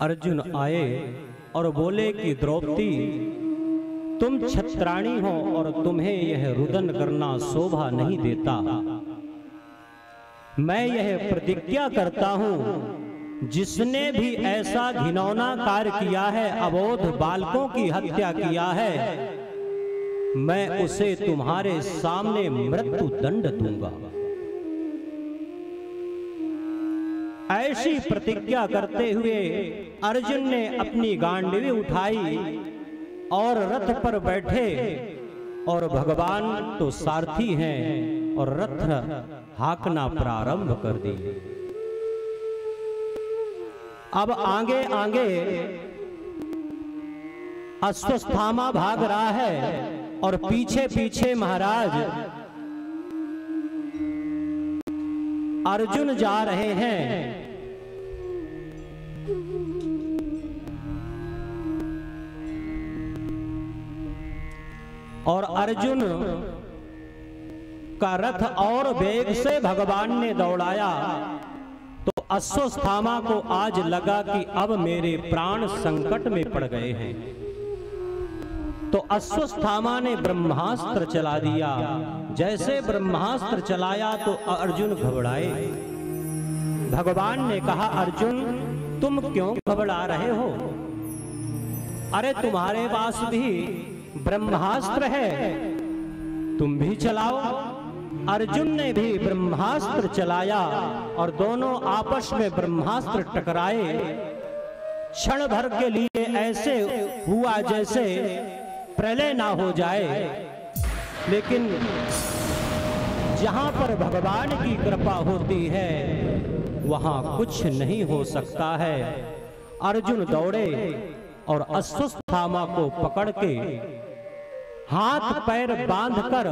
अर्जुन आए और बोले कि द्रौपदी, तुम छत्राणी हो और तुम्हें यह रुदन करना शोभा नहीं देता। मैं यह प्रतिज्ञा करता हूं, जिसने भी ऐसा घिनौना कार्य किया है, अबोध बालकों की हत्या किया है, मैं उसे तुम्हारे सामने मृत्यु दंड दूंगा। ऐसी प्रतिज्ञा करते हुए अर्जुन ने अपनी गांडीवी उठाई और रथ पर बैठे, और भगवान तो सारथी हैं और रथ हांकना प्रारंभ कर दिए। अब आगे आगे अश्वत्थामा भाग रहा है और पीछे पीछे महाराज अर्जुन जा रहे हैं। और अर्जुन का रथ और वेग से भगवान ने दौड़ाया, तो अश्वत्थामा को आज लगा कि अब मेरे प्राण संकट में पड़ गए हैं। तो अश्वत्थामा ने ब्रह्मास्त्र चला दिया। जैसे ब्रह्मास्त्र चलाया तो अर्जुन घबराए। भगवान ने कहा, अर्जुन तुम क्यों घबरा रहे हो? अरे तुम्हारे पास भी ब्रह्मास्त्र है, तुम भी चलाओ। अर्जुन ने भी ब्रह्मास्त्र चलाया और दोनों आपस में ब्रह्मास्त्र टकराए। क्षण भर के लिए ऐसे हुआ जैसे प्रलय ना हो जाए, लेकिन जहां पर भगवान की कृपा होती है वहां कुछ नहीं हो सकता है। अर्जुन दौड़े और अश्वत्थामा को पकड़ के हाथ पैर बांधकर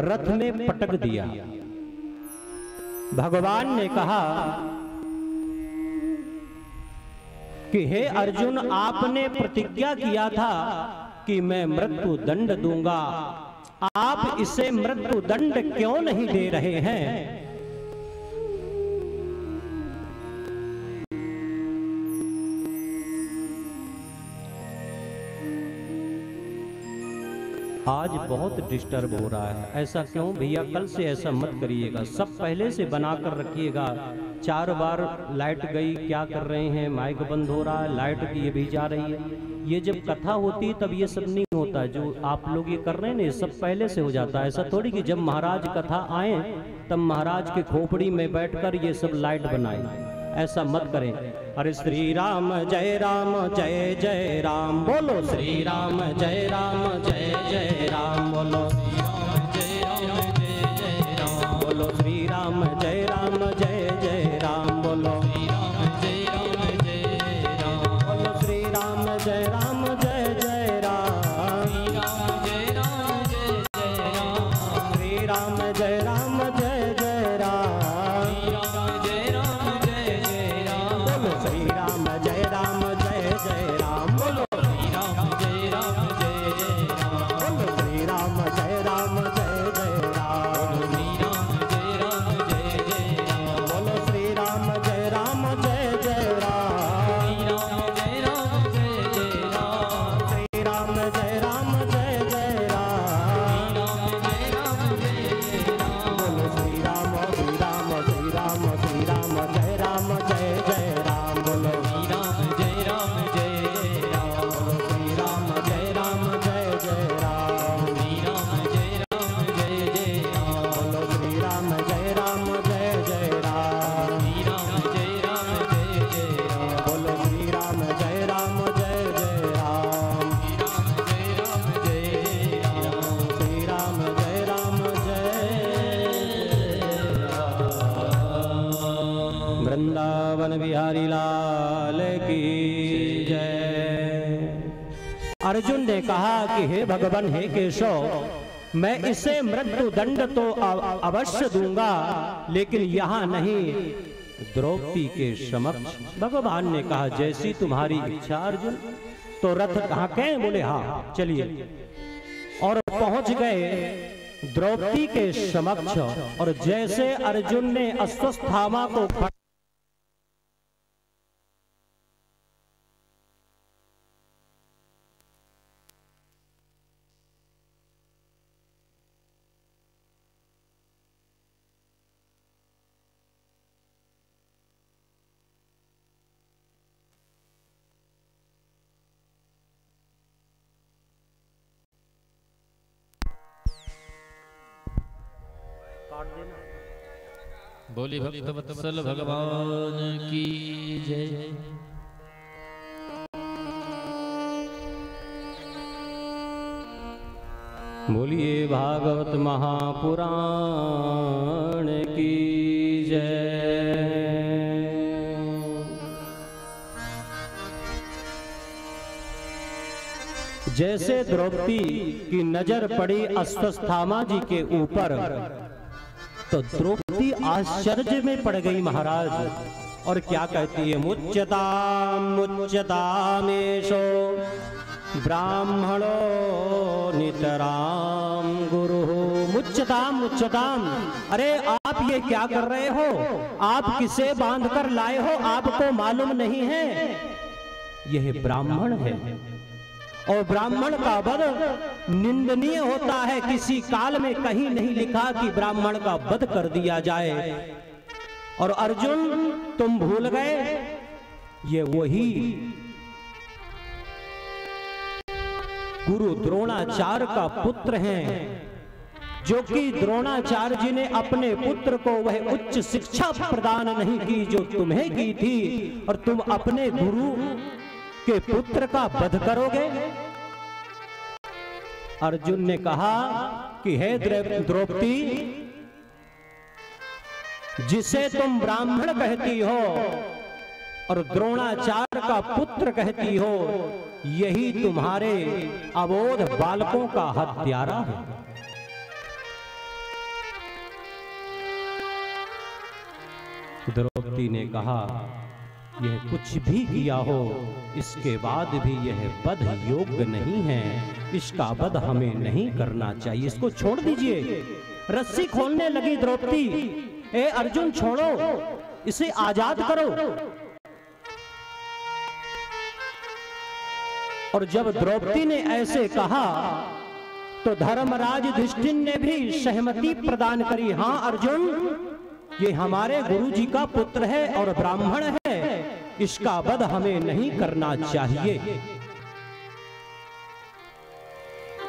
रथ में पटक दिया। भगवान ने कहा कि हे अर्जुन, आपने प्रतिज्ञा किया था कि मैं मृत्यु दंड दूंगा, आप इसे मृत्यु दंड क्यों नहीं दे रहे हैं? आज बहुत डिस्टर्ब हो रहा है। ऐसा क्यों भैया? कल से ऐसा मत करिएगा, सब पहले से बनाकर रखिएगा। 4 बार लाइट गई, क्या कर रहे हैं? माइक बंद हो रहा है, लाइट ये भी जा रही है। ये जब कथा होती है तब ये सब नहीं होता है। जो आप लोग ये कर रहे हैं ना, सब पहले से हो जाता है। ऐसा थोड़ी कि जब महाराज कथा आए तब महाराज के खोपड़ी में बैठकर ये सब लाइट बनाए, ऐसा मत करें। अरे श्री राम जय जय राम, बोलो श्री राम जय जय राम, बोलो श्री राम जय जय राम, बोलो श्री राम जय जय राम, बोलो श्री राम जय राम, बोलो श्री राम जय जय राम, श्री राम जय जय राम, श्री राम जय जय राम, बोलो श्री राम जय जय राम, बोलो श्री राम जय जय राम, बोलो श्री राम जय जय राम, श्री राम जय जय राम, बोलो श्री राम जय जय राम, बोलो वृंदावन बिहारी लाल की जय। अर्जुन ने कहा कि हे भगवान, हे केशव, मैं इसे मृत्यु दंड तो अवश्य दूंगा, लेकिन यहाँ नहीं, द्रौपदी के समक्ष। भगवान ने कहा जैसी तुम्हारी इच्छा अर्जुन। तो रथ कहाँ के? बोले हाँ चलिए। और पहुंच गए द्रौपदी के समक्ष। और जैसे अर्जुन ने अश्वत्थामा को बोली भक्त वत्सल भगवान की जय। बोलिए भागवत महापुराण की जय। जैसे द्रौपदी की नजर पड़ी अश्वत्थामा जी के ऊपर तो द्रौपदी आश्चर्य में पड़ गई महाराज, और क्या कहती है, मुच्यतामेशो ब्राह्मणो नितराम गुरु। मुच्यताम, अरे आप ये क्या कर रहे हो, आप किसे बांध कर लाए हो, आपको मालूम नहीं है यह ब्राह्मण है, और ब्राह्मण का वध निंदनीय होता है। किसी काल में कहीं नहीं लिखा कि ब्राह्मण का वध कर दिया जाए। और अर्जुन तुम भूल गए, ये वही गुरु द्रोणाचार्य का पुत्र हैं, जो कि द्रोणाचार्य जी ने अपने पुत्र को वह उच्च शिक्षा प्रदान नहीं की जो तुम्हें की थी, और तुम अपने गुरु के पुत्र का वध करोगे। अर्जुन ने कहा कि हे द्रौपदी, जिसे तुम ब्राह्मण कहती हो और द्रोणाचार्य का पुत्र कहती हो, यही तुम्हारे अबोध बालकों का हत्यारा है। द्रौपदी ने कहा, यह कुछ भी किया हो, इसके बाद भी यह वध योग्य नहीं है, इसका वध हमें नहीं करना चाहिए, इसको छोड़ दीजिए। रस्सी खोलने लगी द्रौपदी, ए अर्जुन छोड़ो, इसे आजाद करो। और जब द्रौपदी ने ऐसे कहा तो धर्मराज युधिष्ठिर ने भी सहमति प्रदान करी। हाँ अर्जुन, ये हमारे गुरु जी का पुत्र है और ब्राह्मण है, इसका वध हमें नहीं करना चाहिए।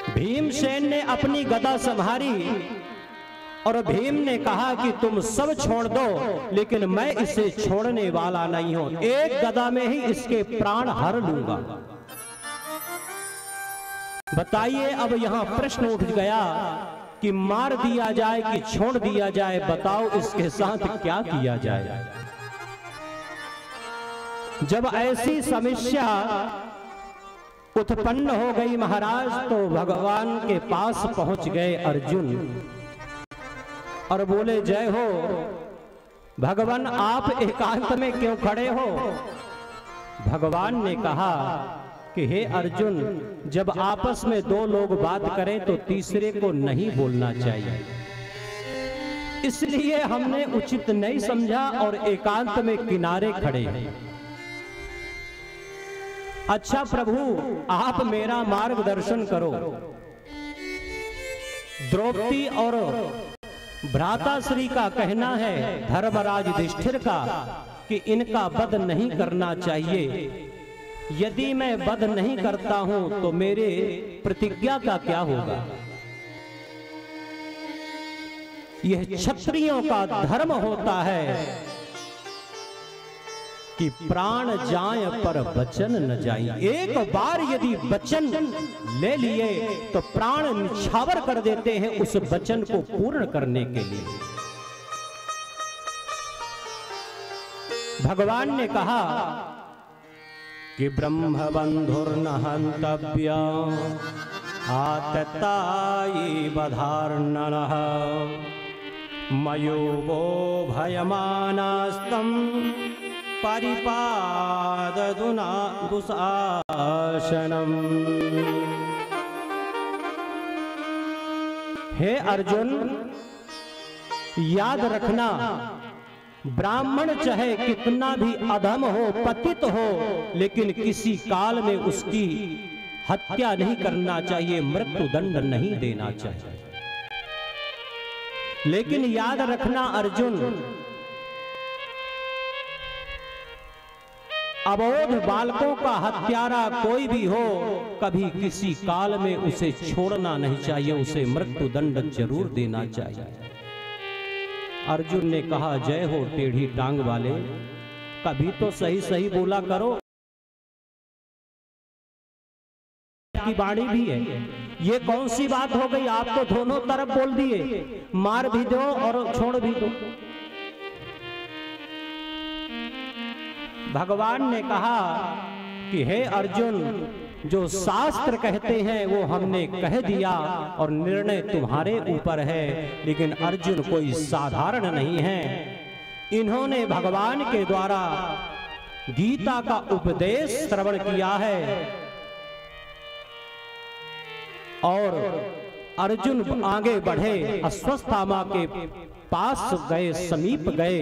भीमसेन ने अपनी गदा संभारी और भीम ने कहा कि तुम सब छोड़ दो, लेकिन मैं इसे छोड़ने वाला नहीं हूं, एक गदा में ही इसके प्राण हर लूंगा। बताइए, अब यहां प्रश्न उठ गया कि मार दिया जाए कि छोड़ दिया जाए, बताओ इसके साथ क्या किया जाए। जब ऐसी समस्या उत्पन्न हो गई महाराज, तो भगवान के पास पहुंच गए अर्जुन और बोले, जय हो भगवान, आप एकांत में क्यों खड़े हो। भगवान ने कहा कि हे अर्जुन, जब आपस में दो लोग बात करें तो तीसरे को नहीं बोलना चाहिए, इसलिए हमने उचित नहीं समझा और एकांत में किनारे खड़े हैं। अच्छा प्रभु, आप मेरा मार्गदर्शन करो। द्रौपदी और भ्राताश्री का कहना है, धर्मराज युधिष्ठिर का, कि इनका वध नहीं करना चाहिए। यदि मैं वध नहीं करता हूं तो मेरे प्रतिज्ञा का क्या होगा। यह क्षत्रियों का धर्म होता है कि प्राण जाए पर वचन न जाए। एक बार यदि वचन ले लिए तो प्राण निछावर कर देते हैं उस वचन को पूर्ण करने के लिए। भगवान ने कहा कि ब्रह्मबंधुर्न हन्तव्य आततायी बधार्णनः मयोगो भयमानास्तं परिपाददुना दुशासनम्। हे अर्जुन, याद रखना, ब्राह्मण चाहे कितना भी अधम हो, पतित हो, लेकिन किसी काल में उसकी हत्या नहीं करना चाहिए, मृत्यु दंड नहीं देना चाहिए। लेकिन याद रखना अर्जुन, अबोध बालकों का हत्यारा कोई भी हो, कभी किसी काल में उसे छोड़ना नहीं चाहिए, उसे मृत्यु दंड जरूर देना चाहिए। अर्जुन ने कहा, जय हो टेढ़ी टांग वाले, कभी तो सही सही बोला करो। की वाणी भी है, ये कौन सी बात हो गई? आप तो दोनों तरफ बोल दिए, मार भी दो और छोड़ भी दो। भगवान ने कहा कि हे अर्जुन, जो शास्त्र कहते हैं वो हमने कह दिया और निर्णय तुम्हारे ऊपर है। लेकिन अर्जुन कोई साधारण नहीं है, इन्होंने भगवान के द्वारा गीता का उपदेश श्रवण किया है। और अर्जुन आगे बढ़े, अश्वत्थामा के पास गए, समीप गए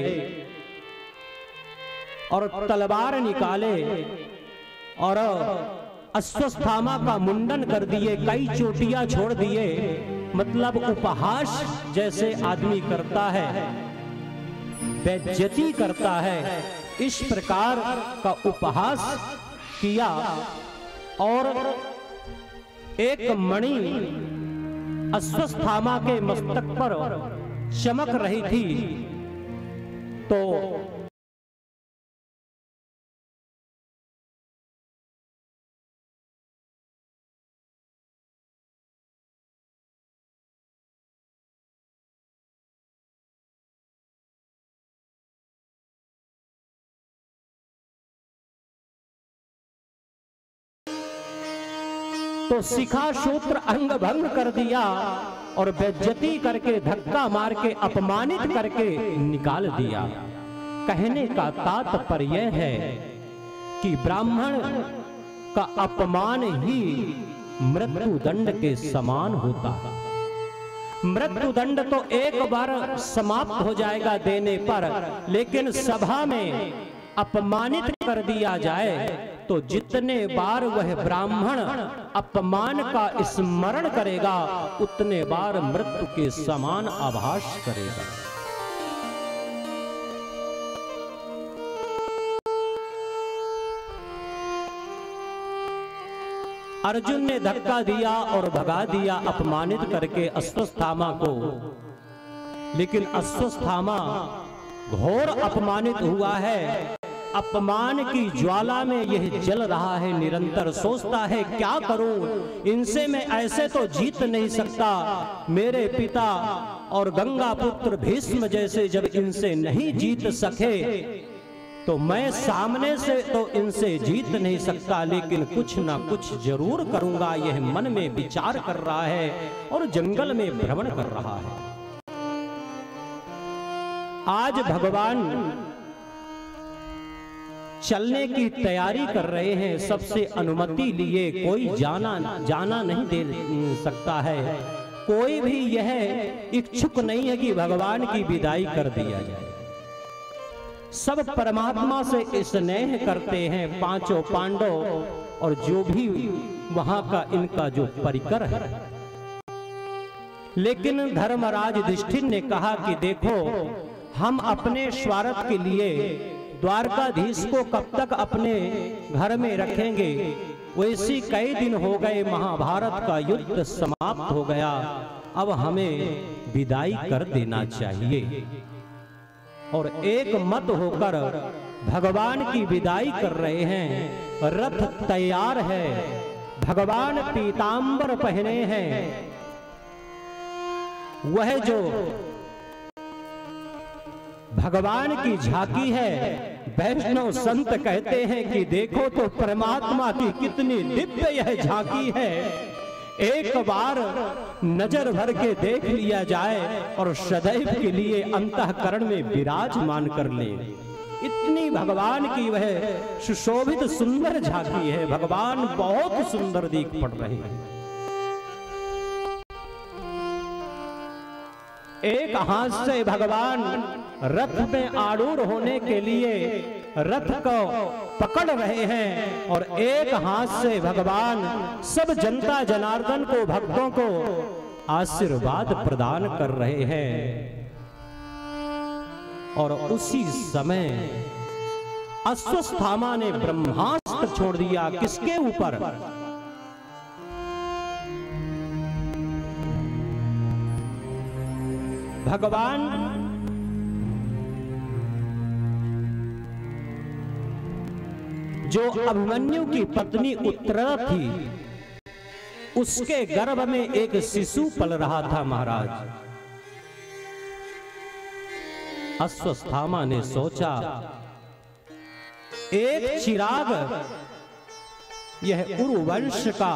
और तलवार निकाले और अश्वत्थामा का मुंडन कर दिए, कई चोटियां छोड़ दिए। मतलब उपहास जैसे आदमी करता है, बेइज्जती करता है, इस प्रकार का उपहास किया। और एक मणि अश्वत्थामा के मस्तक पर चमक रही थी, तो शिखा सूत्र अंग भंग कर दिया और बेइज्जती करके, धक्का मार के, अपमानित करके निकाल दिया। कहने का तात्पर्य है कि ब्राह्मण का अपमान ही मृत्यु दंड के समान होता है। मृत्यु दंड तो एक बार समाप्त हो जाएगा देने पर, लेकिन सभा में अपमानित कर दिया जाए तो जितने बार वह ब्राह्मण अपमान का स्मरण करेगा, उतने बार मृत्यु के समान आभास करेगा। अर्जुन ने धक्का दिया और भगा दिया अपमानित करके अश्वत्थामा को। लेकिन अश्वत्थामा घोर अपमानित हुआ है, अपमान की ज्वाला में यह जल रहा है निरंतर। सोचता है क्या करूं, इनसे मैं ऐसे तो जीत नहीं सकता। मेरे पिता और गंगा पुत्र भीष्म जैसे जब इनसे नहीं जीत सके तो मैं सामने से तो इनसे जीत नहीं सकता, लेकिन कुछ ना कुछ जरूर करूंगा। यह मन में विचार कर रहा है और जंगल में भ्रमण कर रहा है। आज भगवान चलने की तैयारी कर रहे हैं, सबसे अनुमति लिए, कोई जाना नहीं दे सकता है। कोई भी यह इच्छुक नहीं है कि भगवान की विदाई कर दिया जाए। सब परमात्मा से स्नेह करते हैं, पांचों पांडव और जो भी वहां का इनका जो परिकर है। लेकिन धर्मराज युधिष्ठिर ने कहा कि देखो, हम अपने स्वार्थ के लिए द्वारकाधीश को कब तक अपने घर में रखेंगे। वैसे कई दिन हो गए, महाभारत का युद्ध समाप्त हो गया, अब हमें विदाई कर देना चाहिए। और एक मत होकर भगवान की विदाई कर रहे हैं। रथ तैयार है, भगवान पीतांबर पहने हैं। वह जो भगवान की झांकी है, वैष्णव संत कहते हैं कि देखो तो परमात्मा की कितनी दिव्य यह झांकी है। एक बार नजर भर के देख लिया जाए और सदैव के लिए अंतःकरण में विराजमान कर ले। इतनी भगवान की वह सुशोभित सुंदर झांकी है। भगवान बहुत सुंदर दिख पड़ रहे हैं। एक हाथ से भगवान रथ में आरूढ़ होने के लिए रथ को पकड़ रहे हैं और एक हाथ से भगवान सब जनता जनार्दन को, भक्तों को आशीर्वाद प्रदान कर रहे हैं। और उसी समय अश्वत्थामा ने ब्रह्मास्त्र छोड़ दिया। किसके ऊपर? भगवान जो अभिमन्यु की पत्नी उत्तरा थी, उसके गर्भ में एक शिशु पल रहा था महाराज। अश्वत्थामा ने सोचा, एक चिराग यह उरुवंश का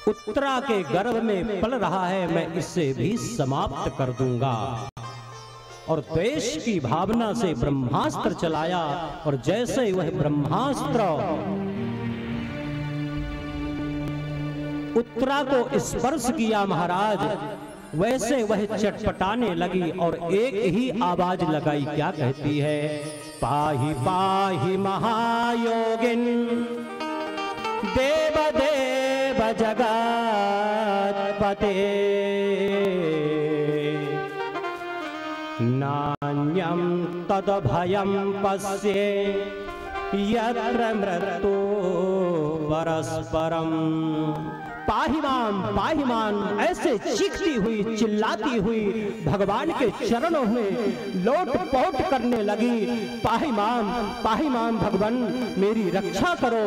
उत्तरा के गर्भ में पल रहा है, मैं इसे भी समाप्त कर दूंगा। और द्वेष की भावना से ब्रह्मास्त्र चलाया, और जैसे वह ब्रह्मास्त्र उत्तरा को स्पर्श किया महाराज, वैसे वह चटपटाने लगी और एक ही आवाज लगाई। क्या कहती है? पाहि पाहि महायोगिन देव देव जगत्पते, नान्यं तद भयं पश्ये यत्र मृत्यु परस्परम। पाहिमान ऐसे चीखती हुई, चिल्लाती हुई भगवान के चरणों में लोट-पोट करने लगी। पाहिमान भगवान मेरी रक्षा करो,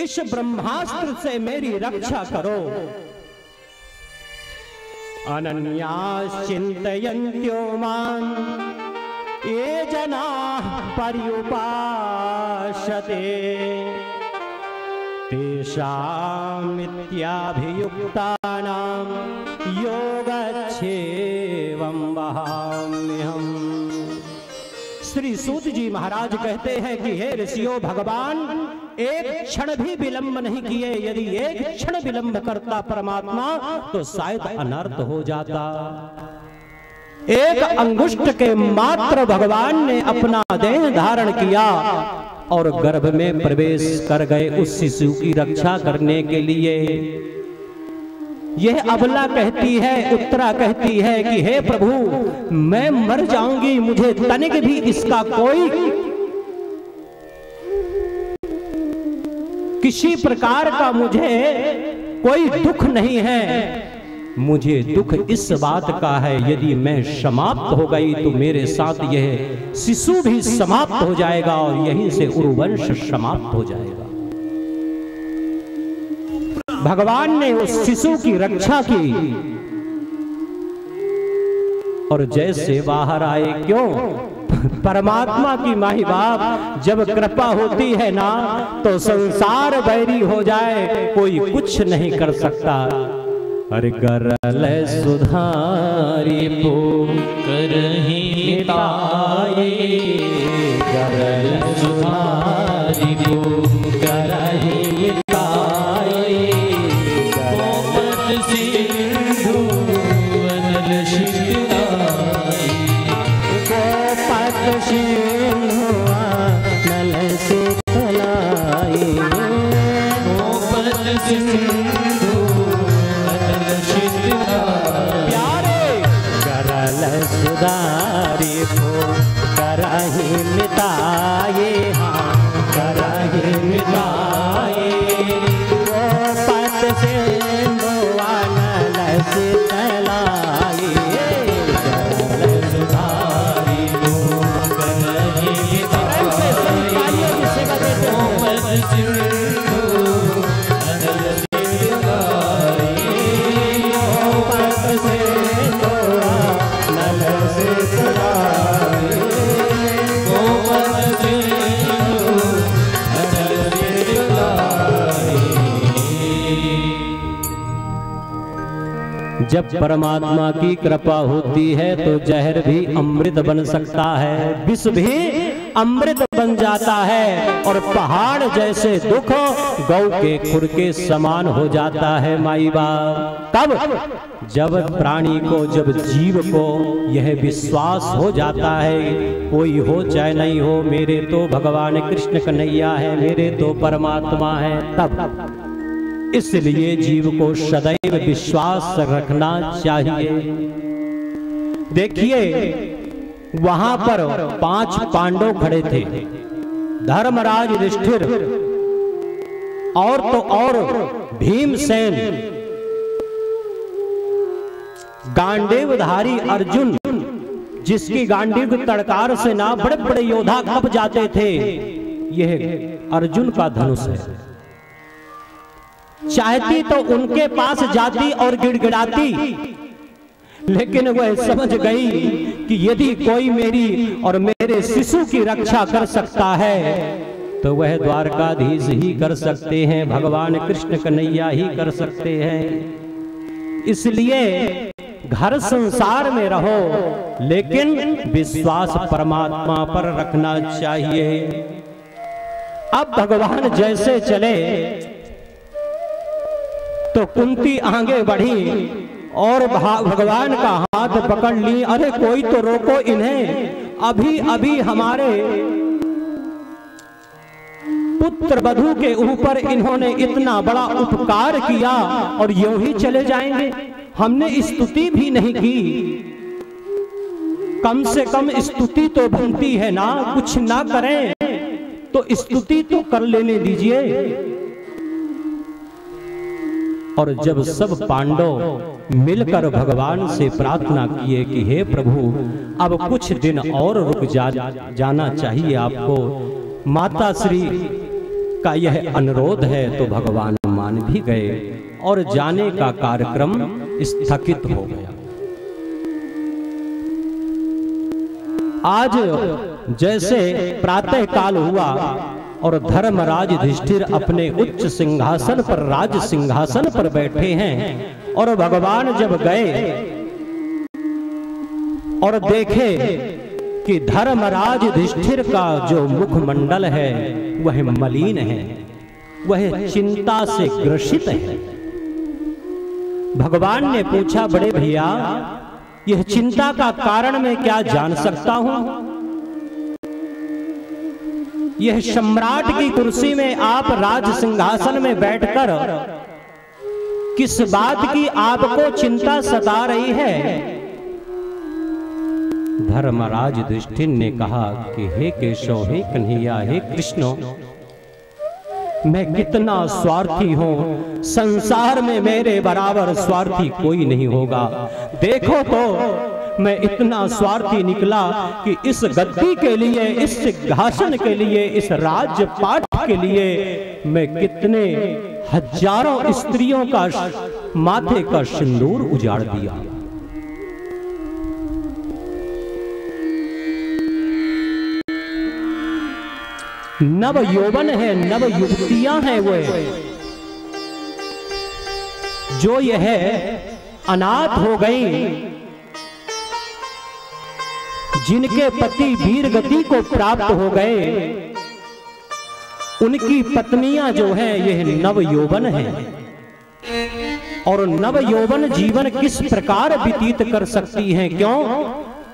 इस ब्रह्मास्त्र से मेरी रक्षा करो। अनन्यास चिंतयन्त्यो मां ये जनाः पर्युपासते, तेषां मिथ्याभियुक्तानां योगक्षेमं वहाम्यहम्। श्री सूत जी महाराज कहते हैं कि हे ऋषियों, भगवान एक क्षण भी विलंब नहीं किए। यदि एक क्षण विलंब करता परमात्मा तो शायद अनर्थ हो जाता। एक अंगुष्ठ के मात्र भगवान ने अपना देह धारण किया और गर्भ में प्रवेश कर गए उस शिशु की रक्षा करने के लिए। यह अबला कहती है, उत्तरा कहती है कि हे प्रभु, मैं मर जाऊंगी, मुझे तनिक भी इसका किसी प्रकार का मुझे कोई दुख नहीं है। मुझे दुख इस बात का है, यदि मैं समाप्त हो गई तो मेरे साथ यह शिशु भी समाप्त हो जाएगा और यहीं से उरुवंश समाप्त हो जाएगा। भगवान ने उस शिशु की रक्षा की और जैसे बाहर आए, क्यों? परमात्मा की माही बाप जब कृपा होती है ना, तो संसार बैरी हो जाए कोई कुछ नहीं कर सकता। अरे करल सुधारी पो करही ताई, करल सुधारी पो करही ताई, गोपत सिंधु अनल शिवदाई, गोपत सिंधु अनल शिवदाई, गोपत सिंधु सुधारी को करही मिटाए, हाँ करही मिटाए, गोपत सिंधु अनल शीतलाई, करल सुधारी को करही मिटाए, गोपत सिंधु अनल शीतलाई, गोपत सिंधु जब परमात्मा की कृपा होती है तो जहर भी अमृत बन सकता है, विष भी अमृत बन जाता है, और पहाड़ जैसे दुख गौ के खुर के समान हो जाता है। माई बाप तब जब प्राणी को, जब जीव को यह विश्वास हो जाता है, कोई हो चाहे नहीं हो, मेरे तो भगवान कृष्ण कन्हैया है, मेरे तो परमात्मा है, तब इसलिए जीव को सदैव विश्वास रखना चाहिए। देखिए वहां पर 5 पांडव खड़े थे, धर्मराज युधिष्ठिर और तो और भीमसेन, गांडीवधारी अर्जुन, जिसकी गांडीव की तड़कार से ना बड़े बड़े योद्धा कब जाते थे, यह अर्जुन का धनुष है। चाहती तो उनके पास जाती और गिड़गिड़ाती, लेकिन वह समझ गई कि यदि कोई मेरी और मेरे शिशु की रक्षा कर सकता है तो वह द्वारकाधीश ही कर सकते हैं, भगवान कृष्ण कन्हैया ही कर सकते हैं। इसलिए घर संसार में रहो, लेकिन विश्वास परमात्मा पर रखना चाहिए। अब भगवान जैसे चले तो कुंती आगे बढ़ी और भगवान का हाथ पकड़ ली। अरे कोई तो रोको इन्हें, अभी अभी हमारे पुत्र वधू के ऊपर इन्होंने इतना बड़ा उपकार किया और यूं ही चले जाएंगे। हमने स्तुति भी नहीं की, कम से कम स्तुति तो बनती है ना, कुछ ना करें तो स्तुति तो कर लेने दीजिए। और जब सब पांडव मिलकर भगवान से प्रार्थना किए कि हे प्रभु अब कुछ दिन और रुक जाना चाहिए आपको, माता श्री का यह अनुरोध है, तो भगवान मान भी गए और जाने का कार्यक्रम स्थगित हो गया। आज जैसे प्रातः काल हुआ और धर्मराज युधिष्ठिर अपने उच्च सिंहासन पर, राज सिंहासन पर बैठे हैं, और भगवान जब गए और देखे कि धर्मराज युधिष्ठिर का जो मुखमंडल है वह मलिन है, वह चिंता से ग्रसित है। भगवान ने पूछा, बड़े भैया यह चिंता का कारण मैं क्या जान सकता हूं? यह सम्राट की कुर्सी में आप राज सिंहासन में बैठकर किस बात की आपको चिंता सता रही है? धर्मराज युधिष्ठिर ने कहा कि हे केशव, हे कन्हैया, हे कृष्ण, मैं कितना स्वार्थी हूं, संसार में मेरे बराबर स्वार्थी कोई नहीं होगा। देखो तो मैं इतना स्वार्थी निकला कि इस गद्दी के लिए, इस सिंहासन के लिए, इस राजपाट के लिए मैं कितने हजारों स्त्रियों का माथे का सिंदूर उजाड़ दिया। नव यौवन है, नव युवतियां हैं वो, जो यह अनाथ हो गई, जिनके पति वीर गति को प्राप्त हो गए, उनकी पत्नियां जो हैं यह नव यौवन है। और नव यौवन जीवन किस प्रकार व्यतीत कर सकती हैं? क्यों?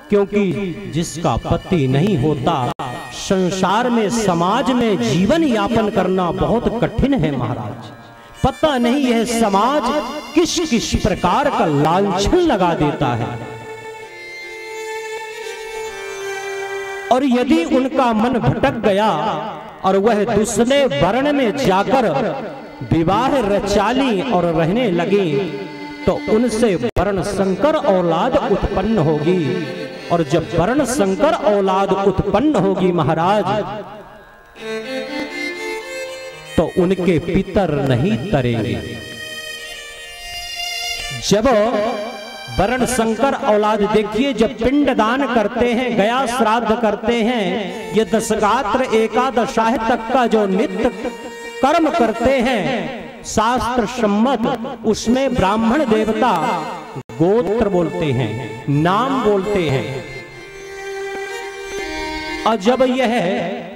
क्योंकि जिसका पति नहीं होता, संसार में, समाज में जीवन यापन करना बहुत कठिन है महाराज। पता नहीं यह समाज किस किस प्रकार का लांछन लगा देता है। और यदि उनका मन भटक गया और वह दूसरे वर्ण में जाकर विवाह रचाली और रहने लगी, तो उनसे वर्ण संकर औलाद उत्पन्न होगी। और जब वर्ण संकर औलाद उत्पन्न होगी महाराज, तो उनके पितर नहीं तरेंगे। जब वर्ण संकर औलाद, देखिए जब पिंडदान करते हैं, गया श्राद्ध करते हैं, ये दशगात्र एकादशाह तक का जो नित्य कर्म करते हैं शास्त्र सम्मत, उसमें ब्राह्मण देवता गोत्र बोलते हैं, नाम बोलते हैं। और जब यह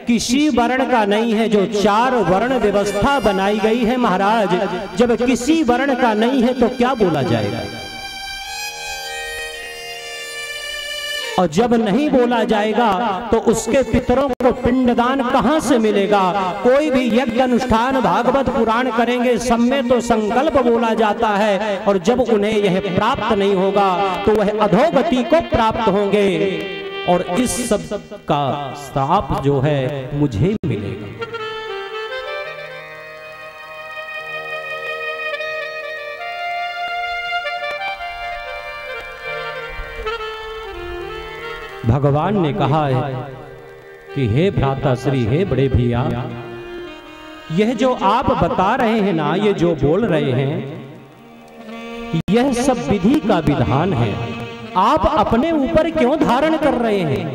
किसी वर्ण का नहीं है, जो 4 वर्ण व्यवस्था बनाई गई है महाराज, जब किसी वर्ण का नहीं है तो क्या बोला जाएगा? और जब नहीं बोला जाएगा तो उसके पितरों को पिंडदान कहां से मिलेगा? कोई भी यज्ञ अनुष्ठान भागवत पुराण करेंगे, सब में तो संकल्प बोला जाता है, और जब उन्हें यह प्राप्त नहीं होगा तो वह अधोगति को प्राप्त होंगे, और इस सब का श्राप जो है मुझे मिलेगा। भगवान ने कहा है कि हे भ्राता श्री, हे बड़े भैया, यह जो आप बता रहे हैं ना, ये जो बोल रहे हैं, यह सब विधि का विधान है। आप अपने ऊपर क्यों धारण कर रहे हैं?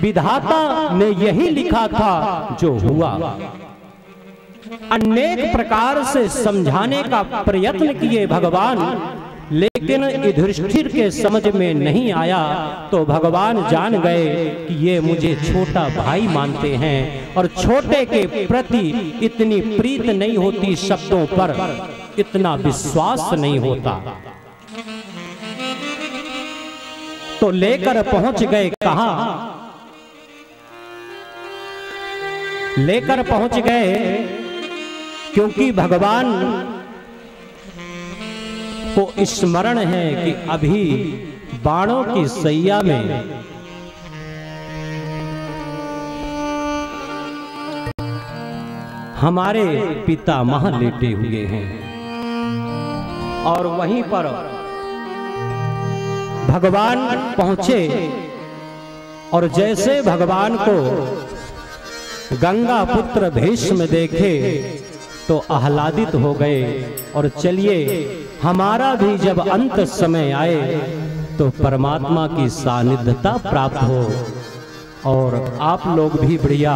विधाता ने यही लिखा था जो हुआ। अनेक प्रकार से समझाने का प्रयत्न किए भगवान, लेकिन युधिष्ठिर के समझ में नहीं आया। तो भगवान जान गए कि ये मुझे छोटा भाई मानते हैं और छोटे के प्रति इतनी प्रीत नहीं होती, शब्दों पर इतना विश्वास नहीं होता। तो लेकर पहुंच गए कहां? लेकर पहुंच गए क्योंकि भगवान को स्मरण है कि अभी बाणों की सैया में हमारे पितामह लेटे हुए हैं और वहीं पर भगवान पहुंचे और जैसे भगवान को गंगा पुत्र भेष में देखे तो आह्लादित हो गए। और चलिए, हमारा भी जब अंत समय आए तो परमात्मा की सानिध्यता प्राप्त हो और आप लोग भी बढ़िया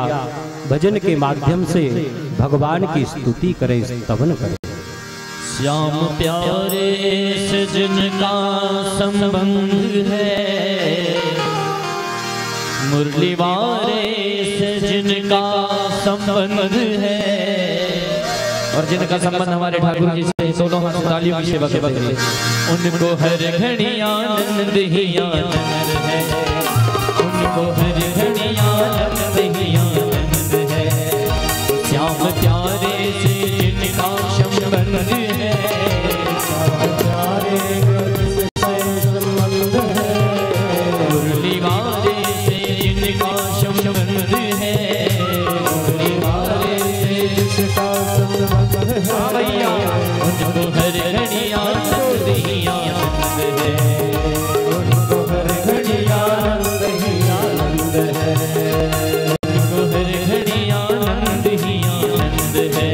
भजन के माध्यम से भगवान की स्तुति करें, स्तवन करें। श्याम प्यारे से जिनका संबंध है, मुरली वाले से जिनका संबंध है, और जिनका संबंध हमारे ठाकुर जी से दोनों हाथ तालियों की सेवा करते हैं, उनको हर घड़ी आनंद ही आनंद है, उनको हर घड़ी आनंद ही आनंद है। श्याम प्यारे से जिनका संबंध है, श्याम प्यारे से संबंध है, मुरली वाले से जिनका संबंध है, मुरली वाले से जिसका संबंध है, भैया उनको हर घड़ी आनंद ही आनंद है, उनको हर घड़ी आनंद ही आनंद है, उनको हर घड़ी आनंद ही आनंद है,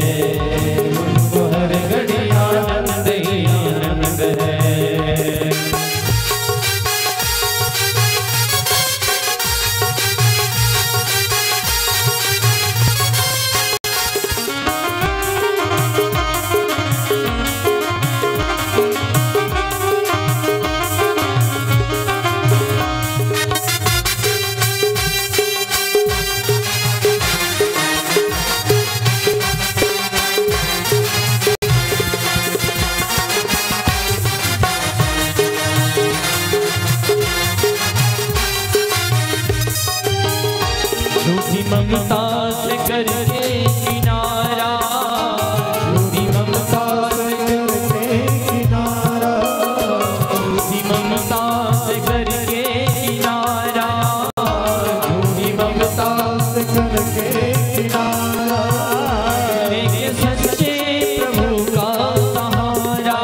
उनको हर घड़ी आनंद ही आनंद है। झूठी ममता से करके किनारा, झूठी ममता से करके किनारा, झूठी ममता से करके किनारा, झूठी ममता से करके किनारा, लेके सच्चे प्रभु का सहारा,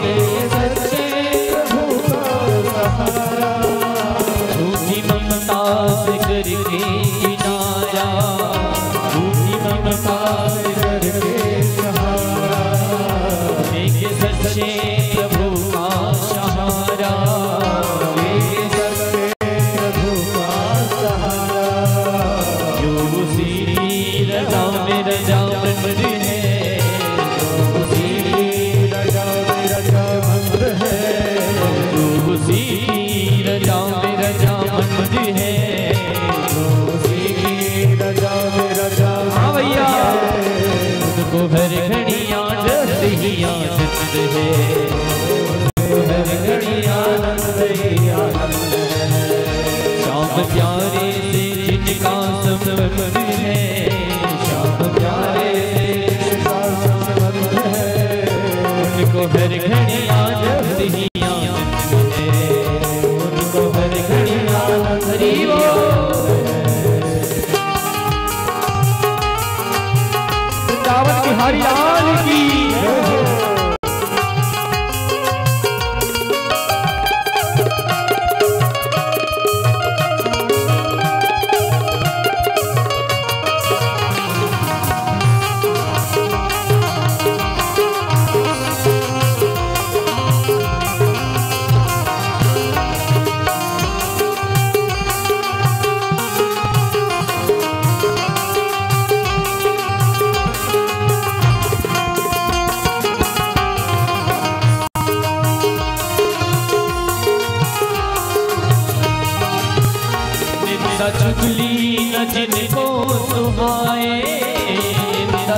लेके सच्चे प्रभु का सहारा, झूठी ममता से करके किनारा, झूठी ममता से करके सहारा, लेके सच्चे प्रभु का सहारा, लेके सच्चे प्रभु का सहारा। जो उसी रजा में रजा मंद है, जो उसी रजा में रजा मंद है, जो उसी रजा में रजा मंद है, उनको हर घड़ी आनंद ही आनंद है, उनको हर घड़ी आनंद ही आनंद है। श्याम प्यारे से जिनका संबंध है, श्याम प्यारे से जिनका संबंध है, उनको हर घड़ी आनंद ही आनंद है, उनको हर घड़ी आनंद ही बिहारी लाल की।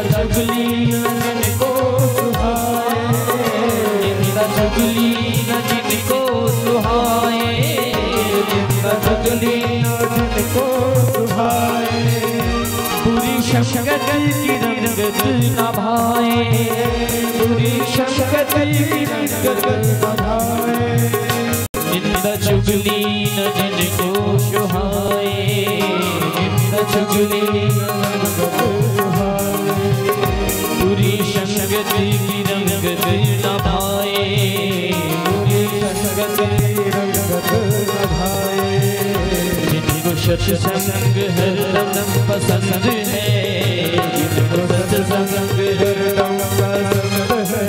चुगली जिनको सुहाए, निंदा चुगली जिनको सुहाए, निंदा चुगली जिनको सुहाए, पूरी शफकत की रंगत न भाए, पूरी शफकत की रंगत न भाए, निंदा चुगली जिनको सुहाए, निंदा चुगली पूरी शफकत की रंगत न भाए, पूरी शफकत की रंगत न भाए, जिनको सत्संग हरदम पसंद है, जिनको सत्संग हरदम पसंद है,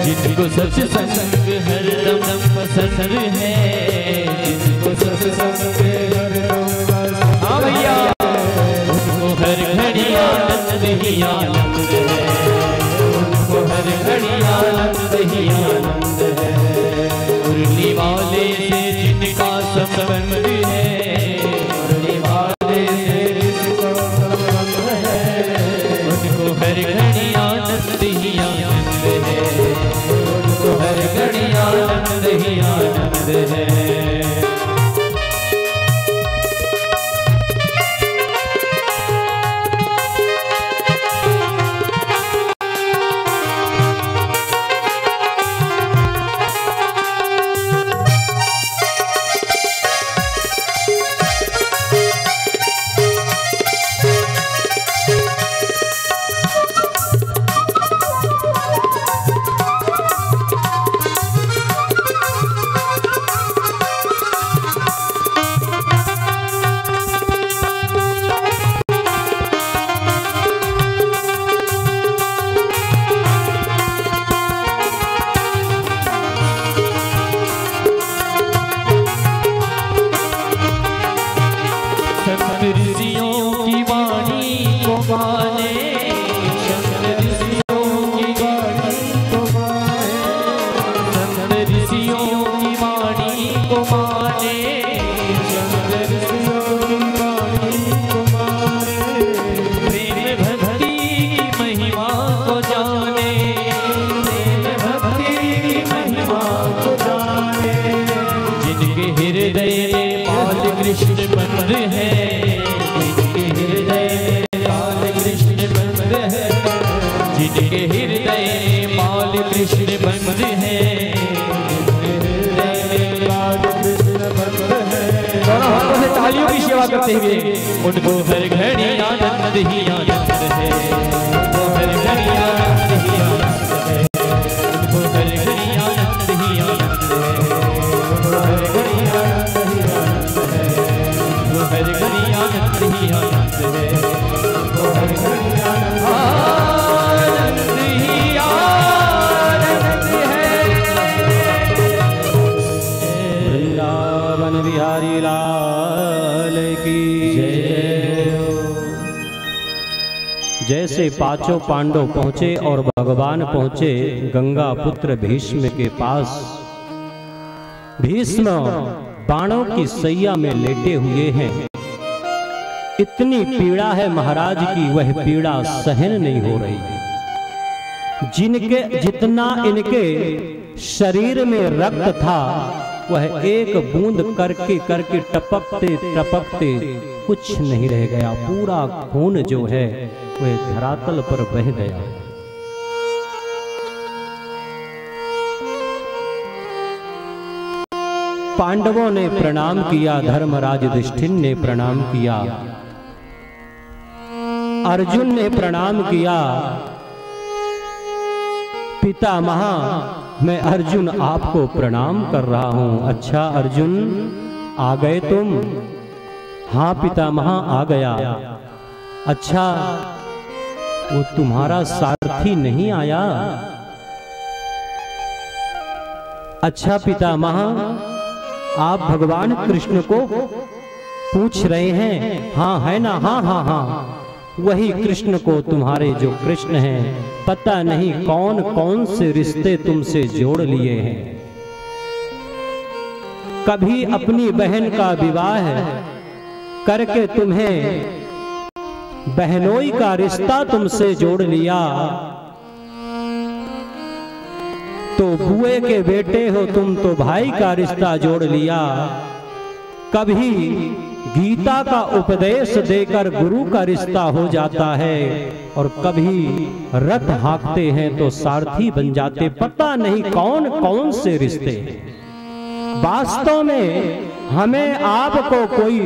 जिनको सत्संग हरदम पसंद है, जिनको सत्संग हरदम पसंद, हाँ भैया, उनको हर घड़ी आनंद ही आनंद है, उनको हर घड़ी आनंद ही आनंद है, मुरली वाले से जिनका संबंध है, मुरली वाले से जिनका संबंध है, उनको हर घड़ी आनंद ही आनंद है, उनको हर घड़ी आनंद ही आनंद है। उनको हर घड़ी आनंद ही आनंद है, उनको हर घड़ी आनंद ही आनंद है, उनको हर घड़ी आनंद ही आनंद है, उनको हर घड़ी आनंद ही आनंद है, उनको हर घड़ी आनंद ही आनंद है, उनको हर घड़ी आनंद ही आनंद है। वृंदावन बिहारी लाल की जैसे पांचों पांडव पहुंचे और भगवान पहुंचे गंगा पुत्र भीष्म के पास। भीष्म बाणों की सैया में लेटे हुए हैं। इतनी पीड़ा है महाराज की, वह पीड़ा सहन नहीं हो रही। जितना इनके शरीर में रक्त था वह एक बूंद करके करके टपकते टपकते कुछ नहीं रह गया। पूरा खून जो है वह धरातल पर बह गया। पांडवों ने प्रणाम किया, धर्मराज युधिष्ठिर ने प्रणाम किया, अर्जुन ने प्रणाम किया। पितामह मैं अर्जुन आपको प्रणाम कर रहा हूं। अच्छा अर्जुन आ गए तुम? हाँ पितामह आ गया। अच्छा वो तुम्हारा सारथी नहीं आया? अच्छा पितामह आप भगवान कृष्ण को पूछ रहे हैं? हाँ है ना? हाँ हाँ हाँ वही कृष्ण को, तुम्हारे जो कृष्ण हैं। पता नहीं कौन कौन से रिश्ते तुमसे जोड़ लिए हैं। कभी अपनी बहन का विवाह करके तुम्हें बहनोई का रिश्ता तुमसे जोड़ लिया, तो बुए के बेटे हो तुम तो भाई का रिश्ता जोड़ लिया। कभी गीता का उपदेश देकर गुरु का रिश्ता हो जाता है, और कभी रथ हाँकते हैं तो सारथी बन जाते। पता नहीं कौन कौन से रिश्ते। वास्तव में हमें आपको कोई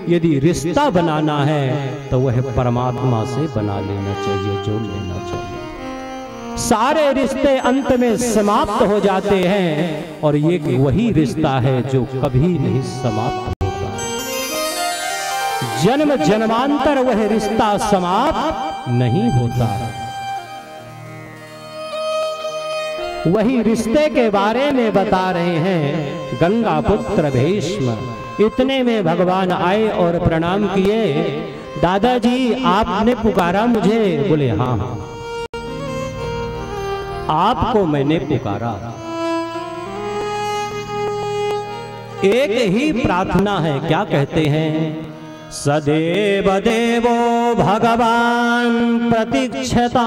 यदि रिश्ता बनाना है तो वह परमात्मा से बना लेना चाहिए, जोड़ लेना चाहिए। सारे रिश्ते अंत में समाप्त हो जाते हैं, और ये वही रिश्ता है जो कभी नहीं समाप्त होता। जन्म जन्मांतर वह रिश्ता समाप्त नहीं होता। वही रिश्ते के बारे में बता रहे हैं गंगा पुत्र भीष्म। इतने में भगवान आए और प्रणाम किए। दादाजी आपने पुकारा मुझे? बोले हाँ हाँ, आपको मैंने पुकारा। एक ही प्रार्थना है, क्या कहते हैं? सदैव देवो भगवान प्रतीक्षताम्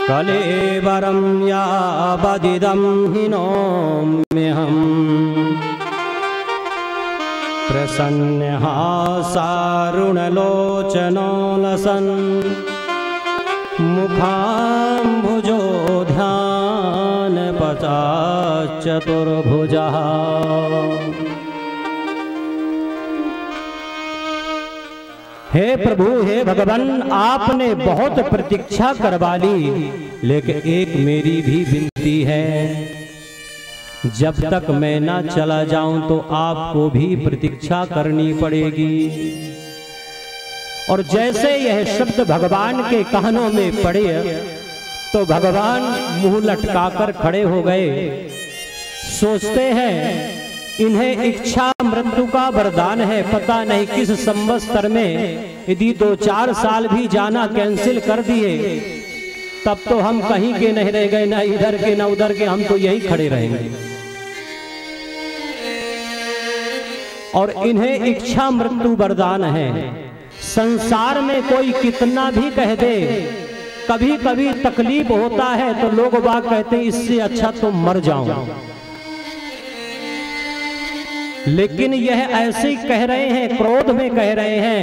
कलेवरं यावदिदं हिनोम्यहम् प्रसन्नः सारुणलोचनो लसन् मुखाम्बुजो ध्यान पचाचतुर्भुजः। हे प्रभु, हे भगवान, आपने बहुत प्रतीक्षा करवा ली, लेकिन एक मेरी भी विनती है, जब तक मैं ना चला जाऊं तो आपको भी प्रतीक्षा करनी पड़ेगी। और जैसे यह शब्द भगवान के कानों में पड़े तो भगवान मुंह लटकाकर खड़े हो गए। सोचते हैं इन्हें इच्छा मृत्यु का वरदान है। पता नहीं किस संवत्सर में यदि 2-4 साल भी जाना कैंसिल कर दिए तब तो हम कहीं के नहीं रह गए, ना इधर के ना उधर के, हम तो यही खड़े रहेंगे। और इन्हें इच्छा मृत्यु वरदान है। संसार में कोई कितना भी कह दे, कभी कभी तकलीफ होता है तो लोग बात कहते हैं इससे अच्छा तो मर जाऊं। लेकिन यह ऐसे कह रहे हैं, क्रोध में कह रहे हैं।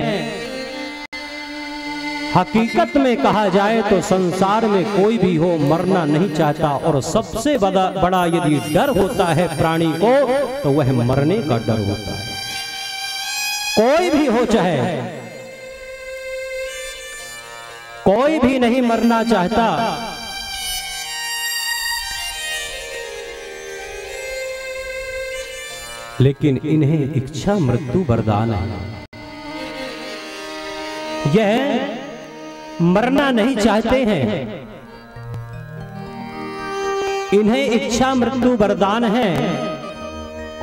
हकीकत में कहा जाए तो संसार में कोई भी हो मरना नहीं चाहता, और सबसे बड़ा यदि डर होता है प्राणी को तो वह मरने का डर होता है। कोई भी हो, चाहे कोई भी नहीं मरना चाहता। लेकिन इन्हें इच्छा मृत्यु वरदान है। यह मरना नहीं चाहते हैं, इन्हें इच्छा मृत्यु वरदान है।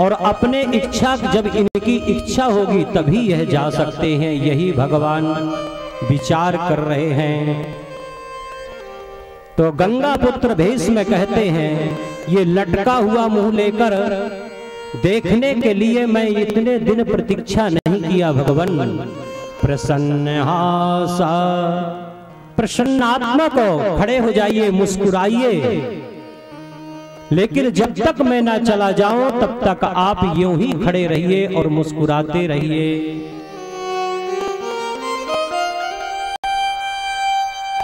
और अपने इच्छा, जब इनकी इच्छा होगी तभी यह जा सकते हैं। यही भगवान विचार कर रहे हैं। तो गंगा पुत्र भीष्म कहते हैं, ये लटका हुआ मुंह लेकर देखने के लिए मैं इतने दिन प्रतीक्षा नहीं किया भगवान। प्रसन्नात्मक खड़े हो जाइए, मुस्कुराइए। लेकिन जब तक मैं ना चला जाऊं तब तक आप यूं ही खड़े रहिए और मुस्कुराते रहिए।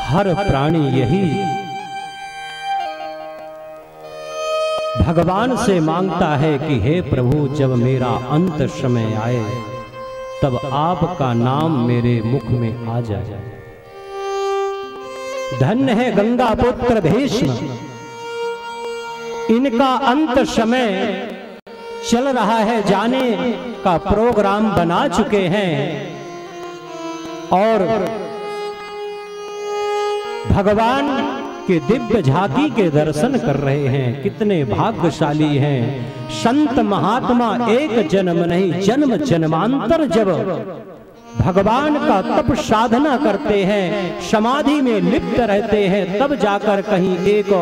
हर प्राणी यही भगवान से मांगता है कि हे प्रभु, जब मेरा अंत समय आए तब आपका नाम मेरे मुख में आ जाए। धन्य है गंगा पुत्र भीष्म, इनका अंत समय चल रहा है, जाने का प्रोग्राम बना चुके हैं और भगवान के दिव्य झांकी के दर्शन कर रहे हैं। कितने भाग्यशाली हैं संत महात्मा, एक जन्म नहीं जन्म जन्मांतर जब भगवान का तप साधना करते हैं, समाधि में लिप्त रहते हैं, तब जाकर कहीं एक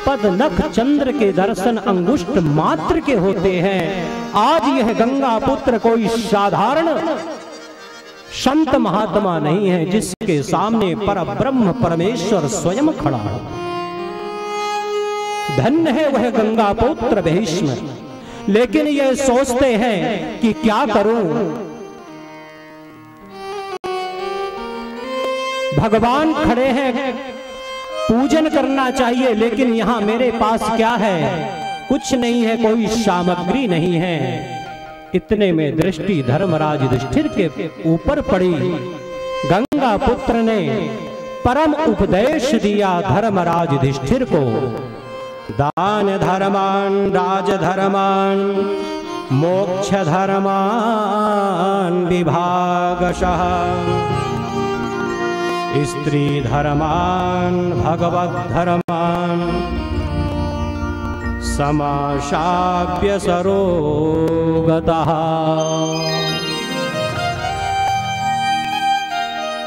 पद नख चंद्र के दर्शन अंगुष्ठ मात्र के होते हैं। आज यह गंगा पुत्र कोई साधारण संत महात्मा नहीं है, जिसके सामने परब्रह्म परमेश्वर स्वयं खड़ा है। धन्य है वह गंगा पुत्र भीष्म। लेकिन ये सोचते हैं कि क्या करूं, भगवान खड़े हैं, पूजन करना चाहिए, लेकिन यहां मेरे पास क्या है? कुछ नहीं है, कोई सामग्री नहीं है। इतने में दृष्टि धर्मराज युधिष्ठिर के ऊपर पड़ी। गंगा पुत्र ने परम उपदेश दिया धर्मराज युधिष्ठिर को। दान धर्मान राजधर्मान मोक्ष धर्मान विभागशः स्त्री धर्मान भगवत धर्मान समाशाप्य सरोगतः।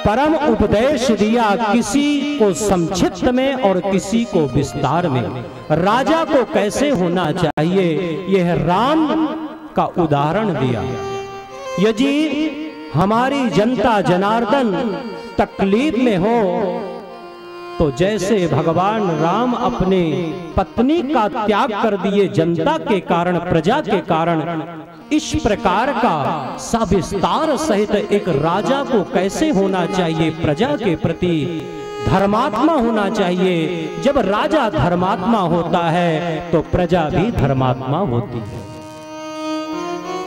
परम उपदेश दिया, किसी को संक्षिप्त में और किसी को विस्तार में। राजा को कैसे होना चाहिए यह राम का उदाहरण दिया। यदि हमारी जनता जनार्दन तकलीफ में हो तो जैसे भगवान राम अपने पत्नी का त्याग कर दिए जनता के कारण, प्रजा के कारण, इस प्रकार का सविस्तार सहित एक राजा को कैसे होना चाहिए, प्रजा के प्रति धर्मात्मा होना चाहिए। जब राजा धर्मात्मा होता है तो प्रजा भी धर्मात्मा होती है।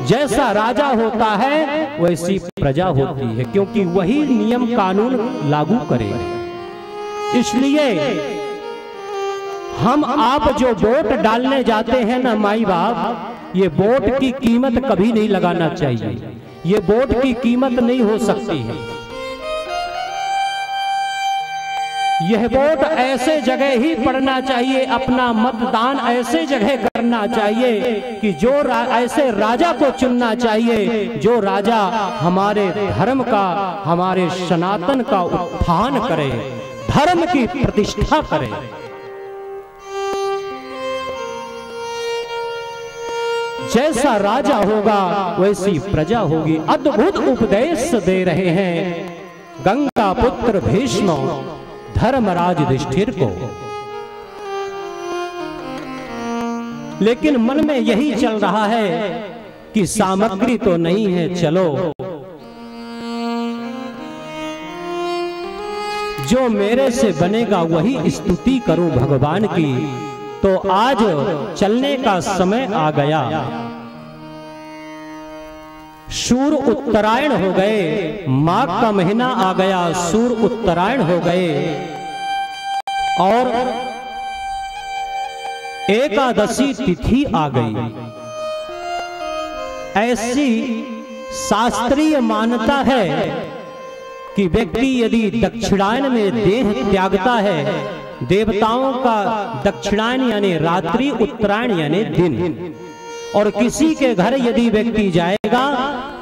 जैसा राजा होता है वैसी प्रजा होती है, क्योंकि वही नियम कानून लागू करे। इसलिए हम आप जो वोट डालने जाते हैं ना माई बाप, ये वोट की कीमत कभी नहीं लगाना चाहिए। ये वोट की कीमत नहीं हो सकती है। यह वोट ऐसे जगह ही पड़ना चाहिए, अपना मतदान ऐसे जगह करना चाहिए कि जो ऐसे राजा को चुनना चाहिए जो राजा हमारे धर्म का, हमारे सनातन का उत्थान करे, धर्म की प्रतिष्ठा करे। जैसा राजा होगा वैसी प्रजा होगी। अद्भुत उपदेश दे रहे हैं गंगा पुत्र भीष्म धर्मराज युधिष्ठिर को। लेकिन मन में यही चल रहा है कि सामग्री तो नहीं है, चलो जो मेरे से बनेगा वही स्तुति करूं भगवान की। तो आज चलने का समय आ गया। सूर उत्तरायण हो गए, माघ का महीना आ गया, सूर उत्तरायण हो गए और एकादशी तिथि आ गई। ऐसी शास्त्रीय मान्यता है कि व्यक्ति यदि दक्षिणायन में देह त्यागता है, देवताओं का दक्षिणायन यानी रात्रि, उत्तरायण यानी दिन, और किसी के घर यदि व्यक्ति जाएगा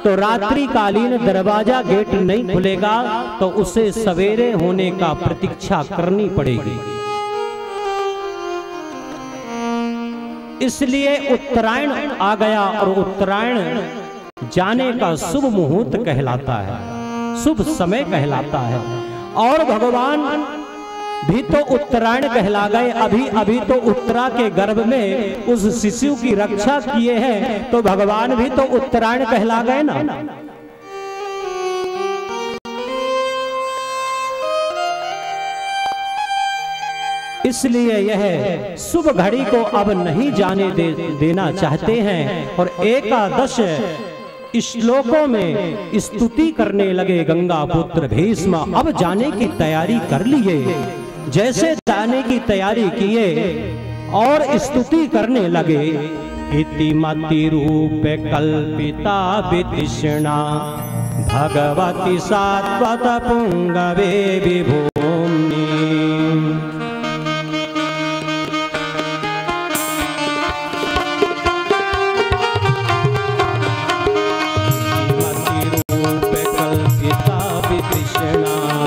तो रात्रि कालीन दरवाजा गेट नहीं खुलेगा तो उसे सवेरे होने का प्रतीक्षा करनी पड़ेगी। इसलिए उत्तरायण आ गया और उत्तरायण जाने का शुभ मुहूर्त कहलाता है, शुभ समय कहलाता है। और भगवान भी तो उत्तरायण कहला गए। अभी तो उत्तरा के गर्भ में उस शिशु की रक्षा किए हैं, तो भगवान भी तो उत्तरायण कहला गए ना। इसलिए यह शुभ घड़ी को अब नहीं जाने देना चाहते हैं और एकादश श्लोकों में स्तुति करने लगे गंगा पुत्र भीष्म। अब जाने की तैयारी कर लिए। जैसे जाने की तैयारी किए और स्तुति करने लगे, इतिमति रूप कल्पिता वितृष्णा भगवती सात्वत पुंगवे विभूमि।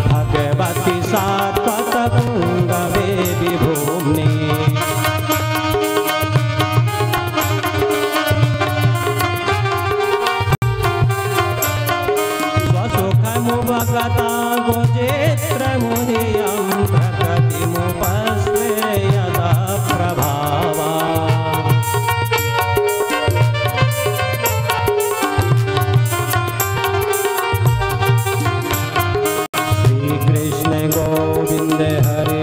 भगवती सात्वत पुंगवे विभूमि। माता गोजेत्र मुनियं प्रकृतिमुपस्वे यदा प्रभावा। श्री कृष्ण गोविंद हरे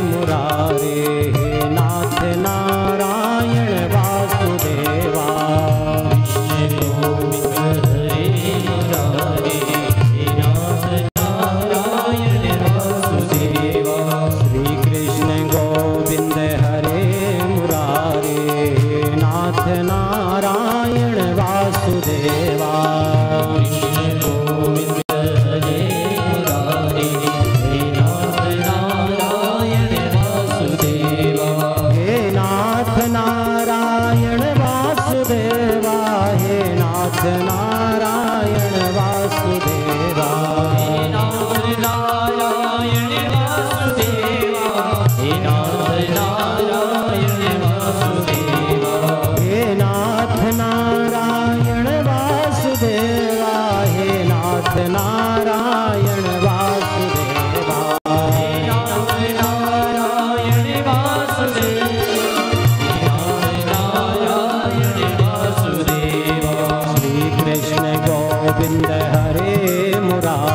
मुरारे, हे नाथ नारायण वासुदेवा। कृष्ण गोविंद हरे मुरारे, हे नाथ नारायण वासुदेवा। श्री कृष्ण गोविंद हरे मुरारे, हे नाथ नारायण वासुदेवा। कृष्ण गोविंद हरे मुरारे,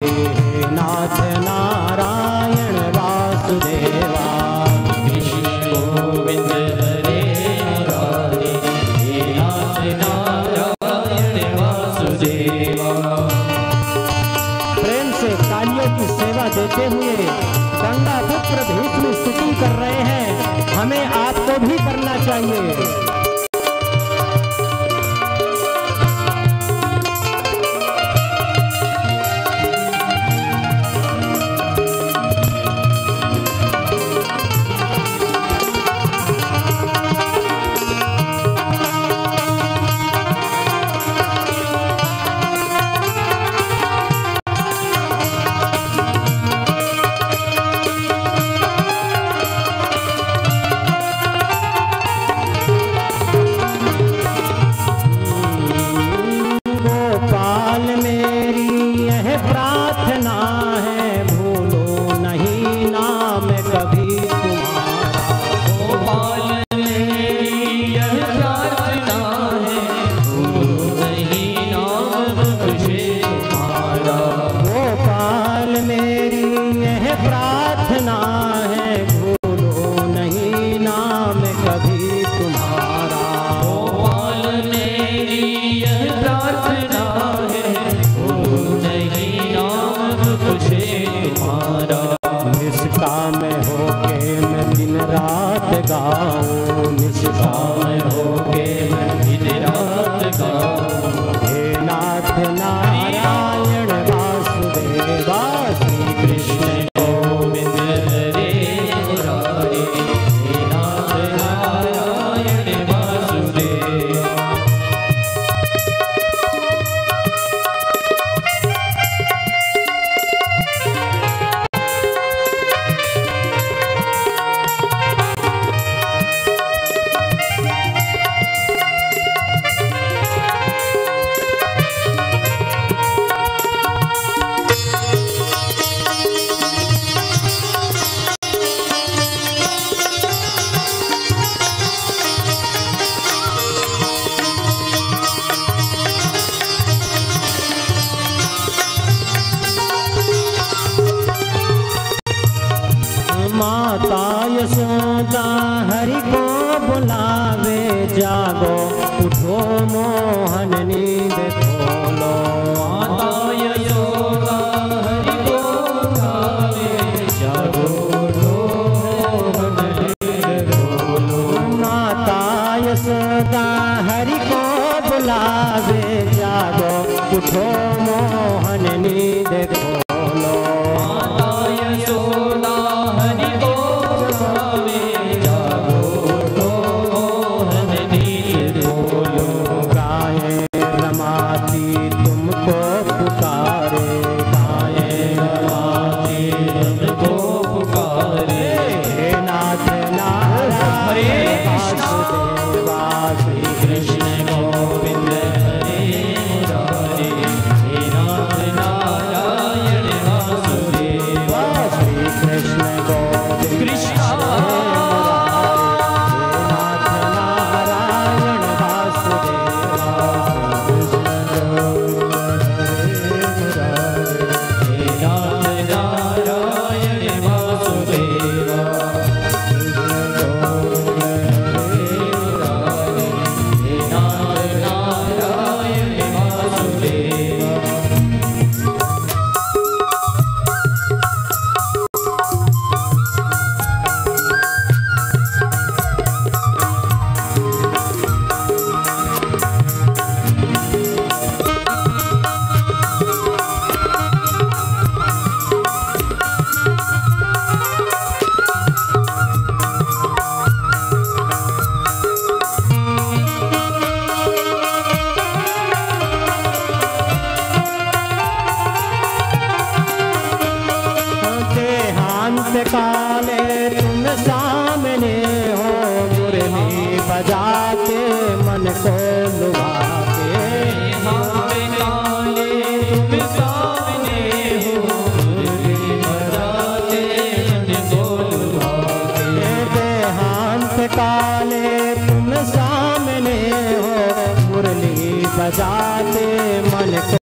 हे नाथ नारायण वासुदेवा। प्रेम से तालियों की सेवा देते हुए गंगा पुत्र भीष्म स्तुति कर रहे हैं, हमें आपको भी करना चाहिए। माता यशोदा हरि को बुलावे, जागो उठो मोहन नींद खोलो। माता यशोदा हरि को बुलावे, जागो उठो मोहन नींद खोलो। माता यशोदा हरि को बुलावे, जागो उठो मोहन नींद खोलो। माता यशोदा हरि को बुलावे, जागो उठो मोहन नींद खोलो। गाये रमाती तुमको पुकारे, गाये रमाती तुमको पुकारे। हे नाथ नारायण वासुदेवा, श्री कृष्ण गोविंद हरे मुरारे। हे नाथ नारायण तुम सामने हो, मुरली बजाते मन को लुभाते। देहांत काले तुम सामने हो, मुरली बजाते मन को